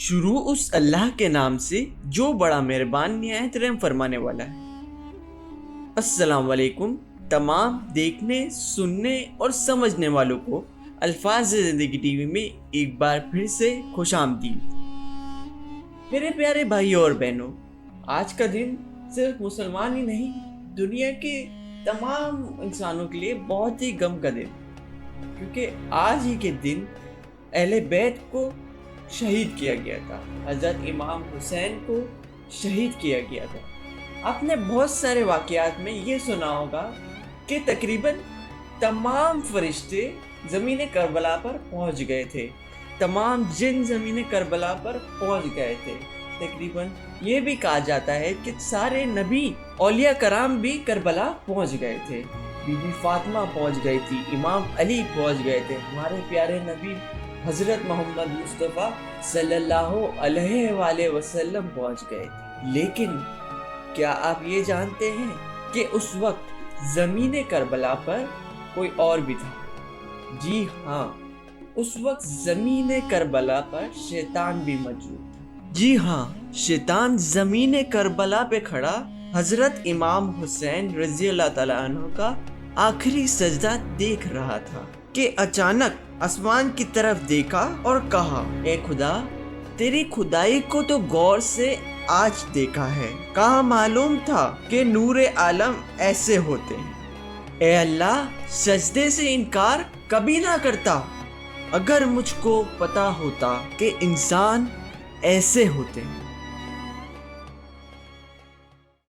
شروع اس اللہ کے نام سے جو بڑا مہربان نہایت رحم فرمانے والا ہے۔ السلام علیکم تمام دیکھنے، سننے اور سمجھنے والوں کو الفاظ زندگی ٹی وی میں ایک بار پھر سے خوش آمدید۔ میرے پیارے بھائیوں اور بہنوں، آج کا دن صرف مسلمان ہی نہیں، دنیا کے تمام انسانوں کے لیے بہت ہی غم کا دن، کیونکہ آج ہی کے دن اہل بیت کو شہید کیا گیا تھا، حضرت امام حسین کو شہید کیا گیا تھا۔ آپ نے بہت سارے واقعات میں یہ سنا ہوگا کہ تقریباً تمام فرشتے زمین کربلا پر پہنچ گئے تھے، تمام جن زمین کربلا پر پہنچ گئے تھے۔ تقریباً یہ بھی کہا جاتا ہے کہ سارے نبی اولیاء کرام بھی کربلا پہنچ گئے تھے۔ بی بی فاطمہ پہنچ گئی تھی، امام علی پہنچ گئے تھے، ہمارے پیارے نبی حضرت محمد مصطفیٰ صلی اللہ علیہ وآلہ وسلم پہنچ گئے تھے۔ لیکن کیا آپ یہ جانتے ہیں کہ اس وقت زمین کربلا پر کوئی اور بھی تھا؟ جی ہاں، اس وقت زمین کربلا پر شیطان بھی موجود تھا۔ جی ہاں، شیطان زمین کربلا پہ کھڑا حضرت امام حسین رضی اللہ تعالیٰ عنہ کا آخری سجدہ دیکھ رہا تھا کہ اچانک آسمان کی طرف دیکھا اور کہا، اے خدا، تیری خدائی کو تو غور سے آج دیکھا ہے، کہاں معلوم تھا کہ نور عالم ایسے ہوتے ہیں۔ اے اللہ، سجدے سے انکار کبھی نہ کرتا، اگر مجھ کو پتا ہوتا کہ انسان ایسے ہوتے ہیں